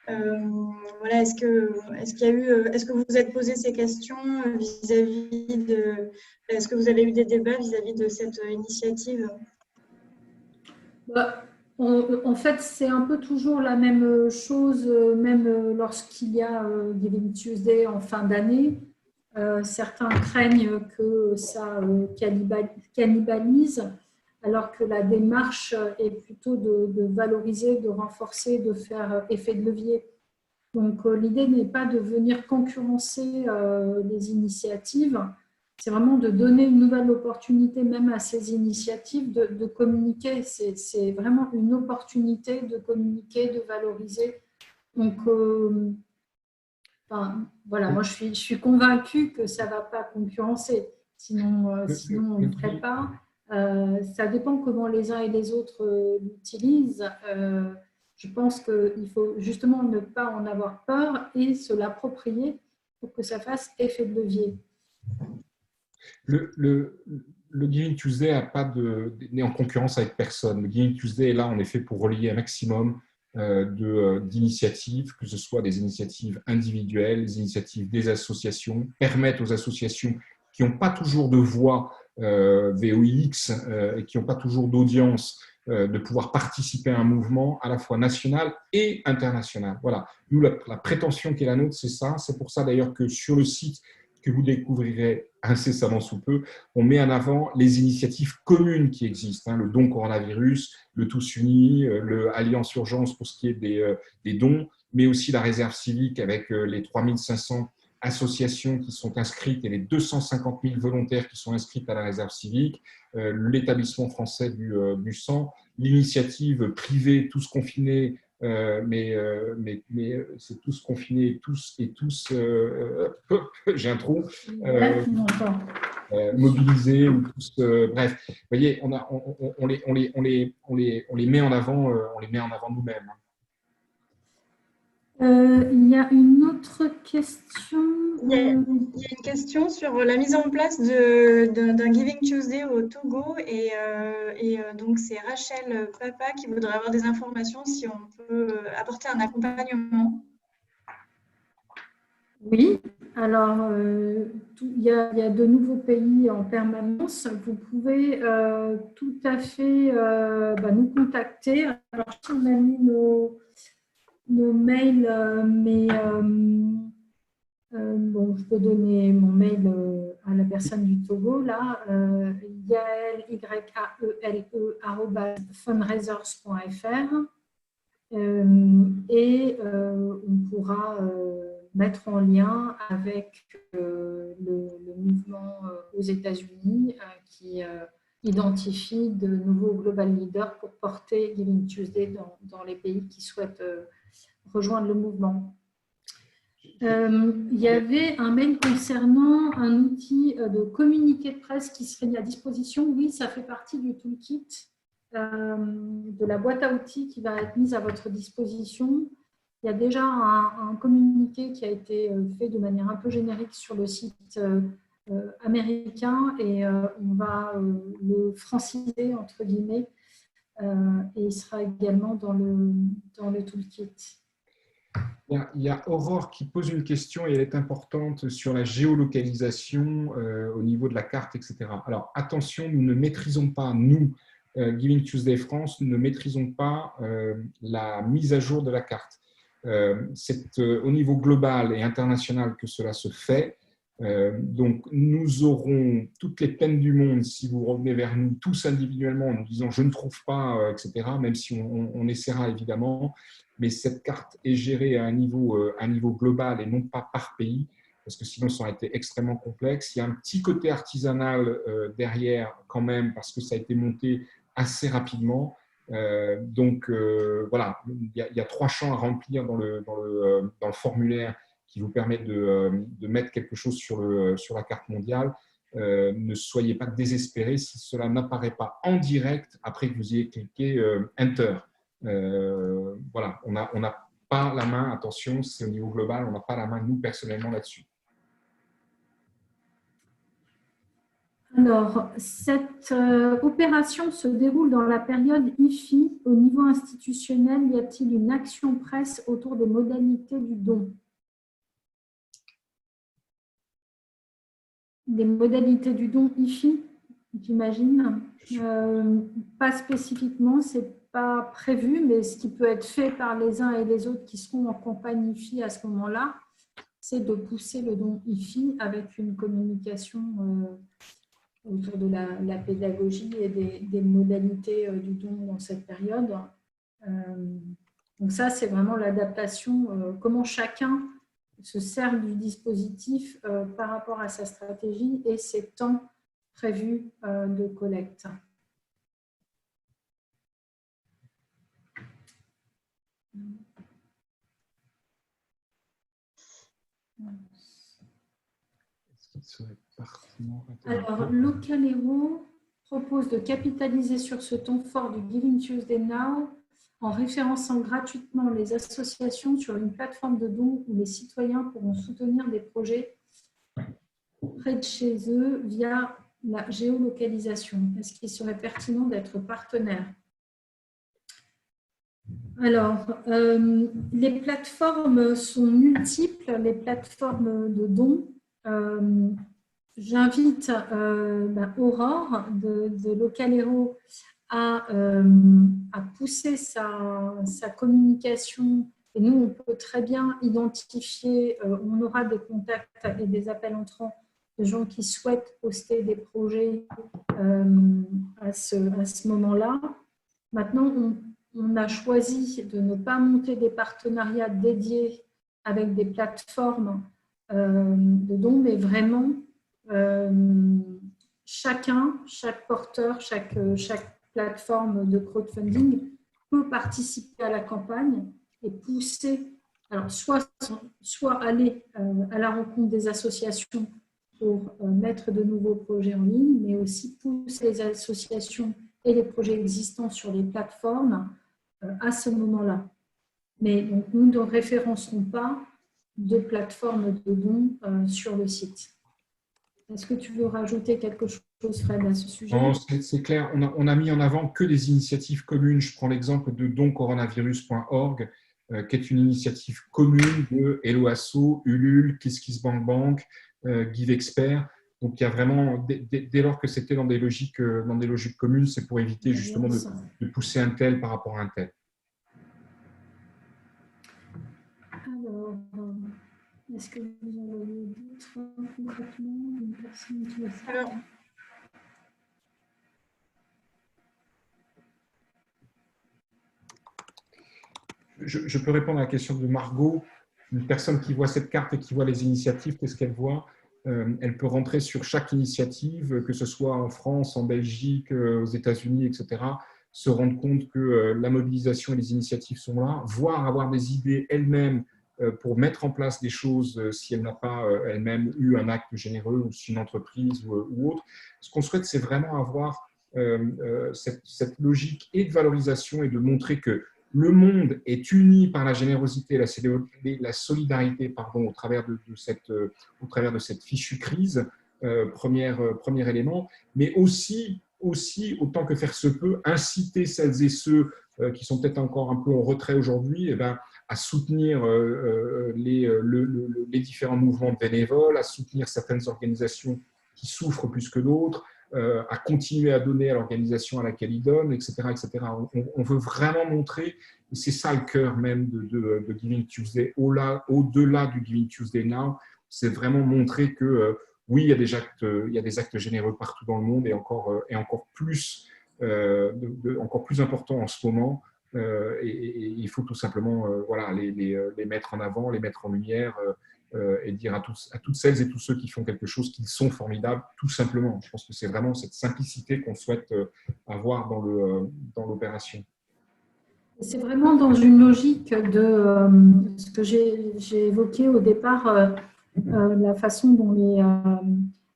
Voilà, est-ce que vous vous êtes posé ces questions vis-à-vis de, est-ce que vous avez eu des débats vis-à-vis de cette initiative? En fait, c'est un peu toujours la même chose, même lorsqu'il y a Giving Tuesday en fin d'année. Certains craignent que ça cannibalise, alors que la démarche est plutôt de valoriser, de renforcer, de faire effet de levier. Donc, l'idée n'est pas de venir concurrencer les initiatives, c'est vraiment de donner une nouvelle opportunité même à ces initiatives de communiquer. C'est vraiment une opportunité de communiquer, de valoriser. Donc, voilà, moi je suis convaincue que ça ne va pas concurrencer, sinon on ne le ferait pas. Ça dépend comment les uns et les autres l'utilisent. Je pense qu'il faut justement ne pas en avoir peur et se l'approprier pour que ça fasse effet de levier. Le Giving Tuesday n'est en concurrence avec personne. Le Giving Tuesday est là en effet pour relier un maximum d'initiatives, que ce soit des initiatives individuelles, des initiatives des associations, permettre aux associations qui n'ont pas toujours de voix VOX et qui n'ont pas toujours d'audience de pouvoir participer à un mouvement à la fois national et international. Voilà. Nous, la prétention qui est la nôtre, c'est ça. C'est pour ça d'ailleurs que sur le site que vous découvrirez incessamment sous peu, on met en avant les initiatives communes qui existent, hein, le don coronavirus, le Tous Unis, le Alliance Urgence pour ce qui est des dons, mais aussi la réserve civique avec les 3500 associations qui sont inscrites et les 250 000 volontaires qui sont inscrits à la réserve civique, l'établissement français du sang, l'initiative privée Tous Confinés, mais c'est tous confinés, tous, j'ai un trou, mobilisés, ou tous, bref, vous voyez, on les met en avant, nous-mêmes. Il y a une autre question. Il y a une question sur la mise en place d'un Giving Tuesday au Togo et donc c'est Rachel Papa qui voudrait avoir des informations si on peut apporter un accompagnement. Oui, alors il y a de nouveaux pays en permanence. Vous pouvez tout à fait nous contacter. Alors, on a mis nos mails, mais bon, je peux donner mon mail à la personne du Togo, là, yael@fundraisers.fr et on pourra mettre en lien avec le mouvement aux États-Unis qui identifie de nouveaux global leaders pour porter Giving Tuesday dans les pays qui souhaitent rejoindre le mouvement. Il y avait un mail concernant un outil de communiqué de presse qui serait mis à disposition. Oui, ça fait partie du toolkit, de la boîte à outils qui va être mise à votre disposition. Il y a déjà un communiqué qui a été fait de manière un peu générique sur le site américain et on va le franciser, entre guillemets, et il sera également dans le toolkit. Il y a Aurore qui pose une question et elle est importante sur la géolocalisation au niveau de la carte, etc. Alors attention, nous ne maîtrisons pas, nous, Giving Tuesday France, nous ne maîtrisons pas la mise à jour de la carte. C'est au niveau global et international que cela se fait. Donc nous aurons toutes les peines du monde si vous revenez vers nous tous individuellement en nous disant je ne trouve pas, etc., même si on essaiera évidemment, mais cette carte est gérée à un niveau global et non pas par pays, parce que sinon ça aurait été extrêmement complexe. Il y a un petit côté artisanal derrière quand même, parce que ça a été monté assez rapidement. Donc voilà, il y a 3 champs à remplir dans le formulaire qui vous permet de mettre quelque chose sur la carte mondiale. Ne soyez pas désespérés si cela n'apparaît pas en direct après que vous ayez cliqué Enter. Voilà, on n'a pas la main, attention, c'est au niveau global, on n'a pas la main, nous, personnellement, là-dessus. Alors, cette opération se déroule dans la période IFI. Au niveau institutionnel, y a-t-il une action presse autour des modalités du don? Des modalités du don IFI, j'imagine. Pas spécifiquement, ce n'est pas prévu, mais ce qui peut être fait par les uns et les autres qui seront en campagne IFI à ce moment-là, c'est de pousser le don IFI avec une communication autour de la pédagogie et des modalités du don dans cette période. Donc ça, c'est vraiment l'adaptation, comment chacun se sert du dispositif par rapport à sa stratégie et ses temps prévus de collecte. Alors, Localero propose de capitaliser sur ce temps fort du Giving Tuesday Now en référençant gratuitement les associations sur une plateforme de dons où les citoyens pourront soutenir des projets près de chez eux via la géolocalisation. Est-ce qu'il serait pertinent d'être partenaire? Alors, les plateformes sont multiples, les plateformes de dons. J'invite Aurore de Localero à pousser sa communication. Et nous, on peut très bien identifier, on aura des contacts et des appels entrants de gens qui souhaitent poster des projets à ce moment-là. Maintenant, on a choisi de ne pas monter des partenariats dédiés avec des plateformes de dons, mais vraiment chaque porteur, chaque plateforme de crowdfunding peut participer à la campagne et pousser, alors soit aller à la rencontre des associations pour mettre de nouveaux projets en ligne, mais aussi pousser les associations et les projets existants sur les plateformes à ce moment-là. Mais donc, nous ne référencerons pas de plateforme de dons sur le site. Est-ce que tu veux rajouter quelque chose, Fred, à ce sujet? Non, c'est clair. On a mis en avant que des initiatives communes. Je prends l'exemple de doncoronavirus.org, qui est une initiative commune de Hello Asso, Ulule, KissKissBankBank, GiveExpert. Donc, il y a vraiment, dès lors que c'était dans des logiques communes, c'est pour éviter justement de pousser un tel par rapport à un tel. Alors, est-ce que vous en avez d'autres complètement une personne qui va faire? Je peux répondre à la question de Margot. Une personne qui voit cette carte et qui voit les initiatives, qu'est-ce qu'elle voit? Elle peut rentrer sur chaque initiative, que ce soit en France, en Belgique, aux États-Unis, etc., se rendre compte que la mobilisation et les initiatives sont là, voire avoir des idées elles-mêmes pour mettre en place des choses si elle n'a pas elle-même eu un acte généreux ou si une entreprise ou autre. Ce qu'on souhaite, c'est vraiment avoir cette logique et de valorisation et de montrer que le monde est uni par la générosité et la solidarité au travers de cette fichue crise, premier élément, mais aussi, autant que faire se peut, inciter celles et ceux qui sont peut-être encore un peu en retrait aujourd'hui, à soutenir les différents mouvements de bénévoles, à soutenir certaines organisations qui souffrent plus que d'autres, à continuer à donner à l'organisation à laquelle ils donnent, etc. etc. On veut vraiment montrer, et c'est ça le cœur même de Giving Tuesday, au-delà du Giving Tuesday Now, c'est vraiment montrer que oui, il y a des actes généreux partout dans le monde et encore plus importants en ce moment. Et il faut tout simplement les mettre en avant, les mettre en lumière et dire à toutes celles et tous ceux qui font quelque chose qu'ils sont formidables, tout simplement. Je pense que c'est vraiment cette simplicité qu'on souhaite avoir dans l'opération. C'est vraiment dans une logique de ce que j'ai évoqué au départ, la façon dont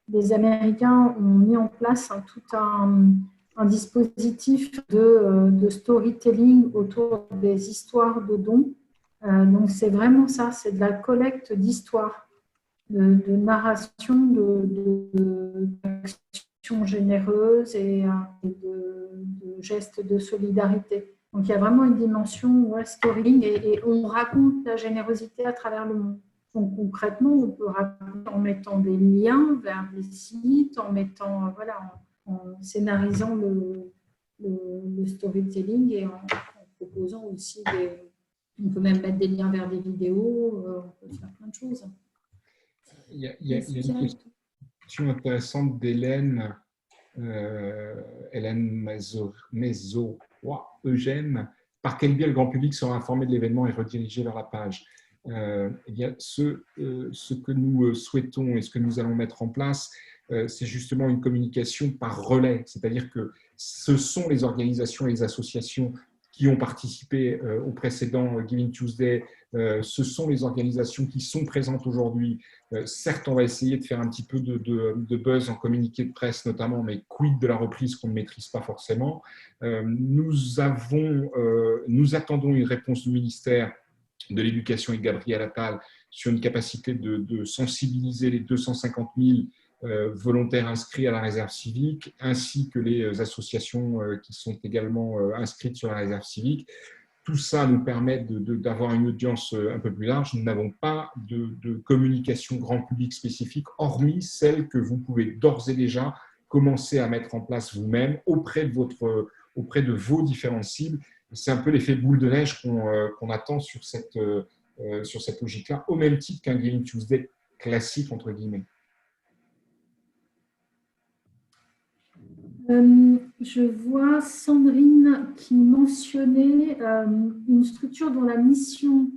les Américains ont mis en place tout un dispositif de storytelling autour des histoires de dons. Donc, c'est vraiment ça, c'est de la collecte d'histoires, de narration, d'actions généreuses et de gestes de solidarité. Donc, il y a vraiment une dimension storytelling et on raconte la générosité à travers le monde. Donc, concrètement, on peut raconter en mettant des liens vers des sites, en scénarisant le storytelling et en proposant aussi on peut même mettre des liens vers des vidéos, on peut faire plein de choses. Il y a une question intéressante d'Hélène, Eugène. Par quel biais le grand public sera informé de l'événement et redirigé vers la page? Ce que nous souhaitons et ce que nous allons mettre en place, c'est justement une communication par relais, c'est-à-dire que ce sont les organisations et les associations qui ont participé au précédent Giving Tuesday, ce sont les organisations qui sont présentes aujourd'hui. Certes, on va essayer de faire un petit peu de buzz en communiqué de presse notamment, mais quid de la reprise qu'on ne maîtrise pas forcément. Nous attendons une réponse du ministère de l'Éducation et de Gabriel Attal sur une capacité de sensibiliser les 250 000 volontaires inscrits à la réserve civique, ainsi que les associations qui sont également inscrites sur la réserve civique. Tout ça nous permet d'avoir une audience un peu plus large. Nous n'avons pas de communication grand public spécifique, hormis celle que vous pouvez d'ores et déjà commencer à mettre en place vous-même auprès de vos différentes cibles. C'est un peu l'effet boule de neige qu'on attend sur cette logique-là, au même titre qu'un Giving Tuesday classique, entre guillemets. Je vois Sandrine qui mentionnait une structure dont la mission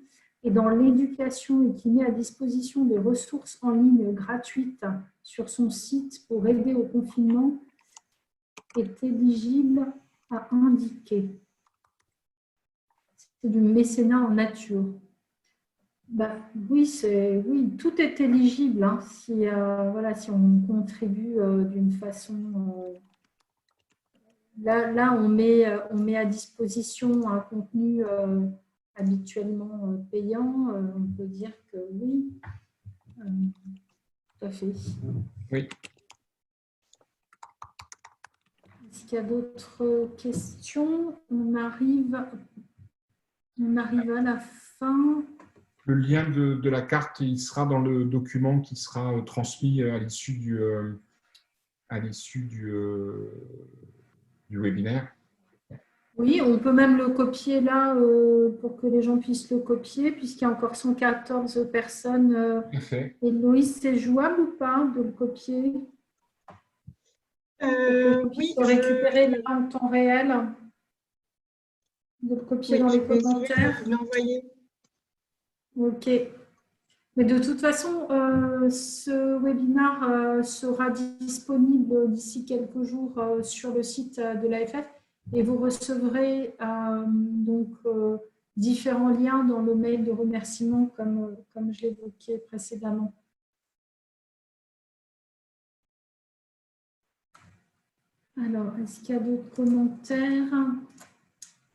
est dans l'éducation et qui met à disposition des ressources en ligne gratuites sur son site pour aider au confinement, est éligible à indiquer. C'est du mécénat en nature. Oui, tout est éligible si on contribue d'une façon... Là, on met à disposition un contenu habituellement payant. On peut dire que oui, tout à fait. Oui. Est-ce qu'il y a d'autres questions? On arrive à la fin. Le lien de la carte, il sera dans le document qui sera transmis à l'issue du webinaire. Oui, on peut même le copier là pour que les gens puissent le copier, puisqu'il y a encore 114 personnes. Et Loïs, c'est jouable ou pas de le copier? Oui. Pour récupérer là en temps réel, de le copier dans les commentaires. Je vais l'envoyer. Ok. Mais de toute façon, ce webinaire sera disponible d'ici quelques jours sur le site de l'AFF. Et vous recevrez donc différents liens dans le mail de remerciement comme je l'évoquais précédemment. Alors, est-ce qu'il y a d'autres commentaires?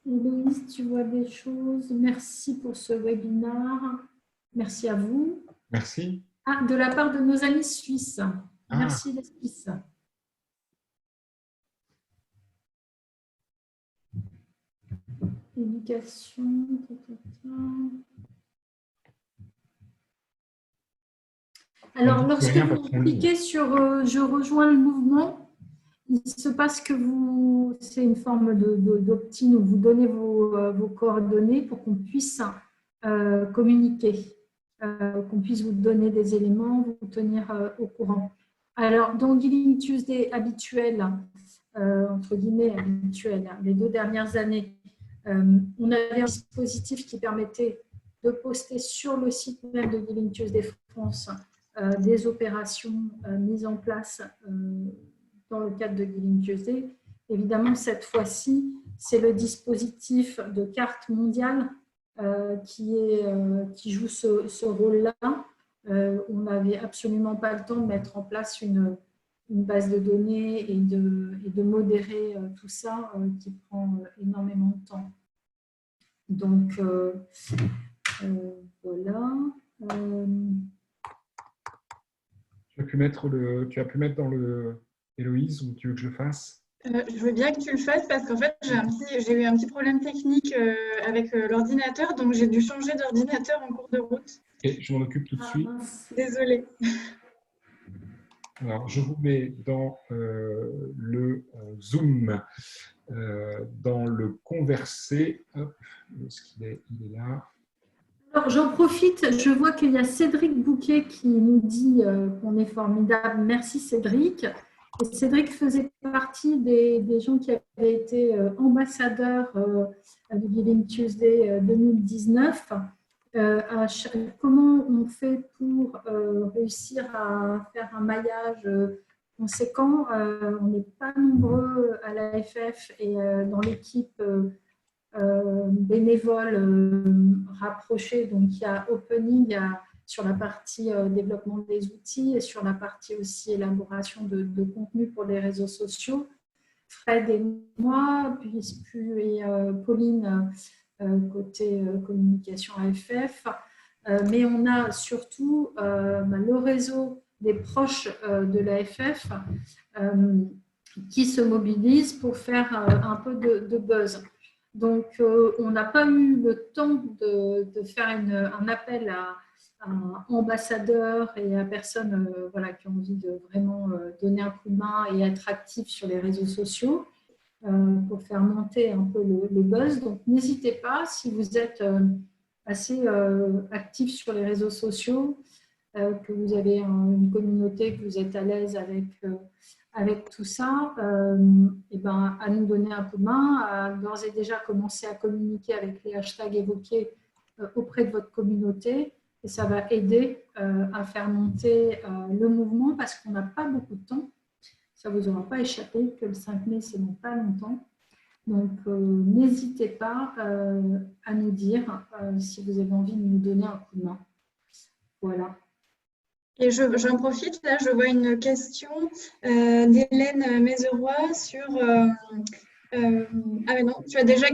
Héloïse, tu vois des choses? Merci pour ce webinaire. Merci à vous. Merci. Ah, de la part de nos amis suisses. Ah. Merci les Suisses. Éducation. Alors, lorsque vous cliquez sur je rejoins le mouvement, il se passe que c'est une forme d'opt-in où vous donnez vos coordonnées pour qu'on puisse communiquer, qu'on puisse vous donner des éléments, vous tenir au courant. Alors, dans Giving Tuesday habituel, entre guillemets habituel, les 2 dernières années, on avait un dispositif qui permettait de poster sur le site même de Giving Tuesday France des opérations mises en place dans le cadre de Giving Tuesday. Évidemment, cette fois-ci, c'est le dispositif de carte mondiale qui joue ce rôle-là. On n'avait absolument pas le temps de mettre en place une base de données et de modérer tout ça qui prend énormément de temps. Donc, voilà. Tu as pu mettre dans le Héloïse ou tu veux que je le fasse? Je veux bien que tu le fasses parce qu'en fait, j'ai eu un petit problème technique avec l'ordinateur, donc j'ai dû changer d'ordinateur en cours de route. Et je m'en occupe tout de suite. Désolée. Alors, je vous mets dans le Zoom, dans le conversé. Hop, est-ce qu'il est? Il est là. Alors, j'en profite, je vois qu'il y a Cédric Bouquet qui nous dit qu'on est formidable. Merci Cédric. Et Cédric faisait partie des gens qui avaient été ambassadeurs du Giving Tuesday 2019. Comment on fait pour réussir à faire un maillage conséquent? On n'est pas nombreux à l'AFF et dans l'équipe bénévoles rapprochés. Donc, il y a Opening sur la partie développement des outils et sur la partie aussi élaboration de contenu pour les réseaux sociaux. Fred et moi, puis Pauline côté communication AFF. Mais on a surtout le réseau des proches de l'AFF qui se mobilisent pour faire un peu de buzz. Donc, on n'a pas eu le temps de faire un appel à ambassadeurs et à personnes voilà, qui ont envie de vraiment donner un coup de main et être actifs sur les réseaux sociaux pour faire monter un peu le buzz. Donc, n'hésitez pas, si vous êtes assez actifs sur les réseaux sociaux, que vous avez une communauté, que vous êtes à l'aise avec tout ça, et ben, à nous donner un coup de main, à d'ores et déjà commencer à communiquer avec les hashtags évoqués auprès de votre communauté. Et ça va aider à faire monter le mouvement parce qu'on n'a pas beaucoup de temps. Ça ne vous aura pas échappé que le 5 mai, c'est dans pas longtemps. Donc, n'hésitez pas à nous dire si vous avez envie de nous donner un coup de main. Voilà. Et j'en profite, là, je vois une question d'Hélène Mézeroy sur… ah mais non, tu as déjà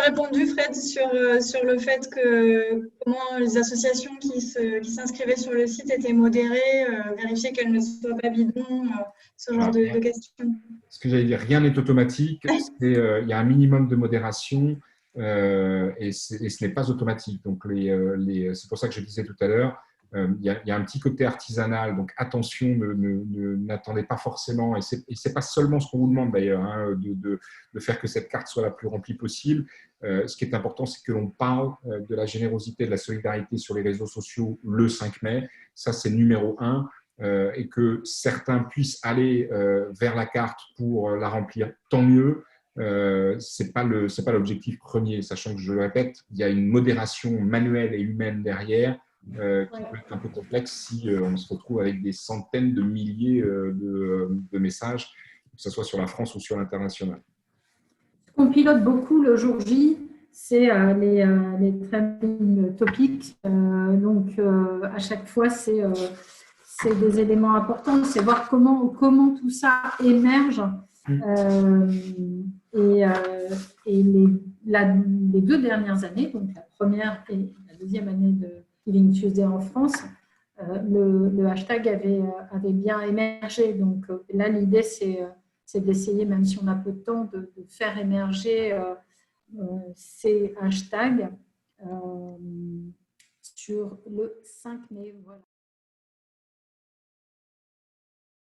répondu, Fred, sur le fait que comment les associations qui s'inscrivaient sur le site étaient modérées, vérifier qu'elles ne soient pas bidons, ce genre de questions. Ce que j'allais dire, rien n'est automatique. Il y a un minimum de modération et ce n'est pas automatique. Donc, c'est pour ça que je disais tout à l'heure, il y a un petit côté artisanal, donc attention, n'attendez pas forcément, et ce n'est pas seulement ce qu'on vous demande d'ailleurs, hein, de faire que cette carte soit la plus remplie possible. Ce qui est important, c'est que l'on parle de la générosité, de la solidarité sur les réseaux sociaux le 5 mai. Ça, c'est numéro 1. Et que certains puissent aller vers la carte pour la remplir, tant mieux. C'est pas l'objectif premier, sachant que, je le répète, il y a une modération manuelle et humaine derrière qui peut être un peu complexe si on se retrouve avec des centaines de milliers de messages, que ce soit sur la France ou sur l'international. qu'on pilote beaucoup le jour J, c'est les trending topics. Donc, à chaque fois, c'est des éléments importants. C'est voir comment tout ça émerge. Et les 2 dernières années, donc la première et la deuxième année de Giving Tuesday en France, le hashtag avait bien émergé. Donc là, l'idée, c'est d'essayer, même si on a peu de temps, de faire émerger ces hashtags sur le 5 mai. Voilà.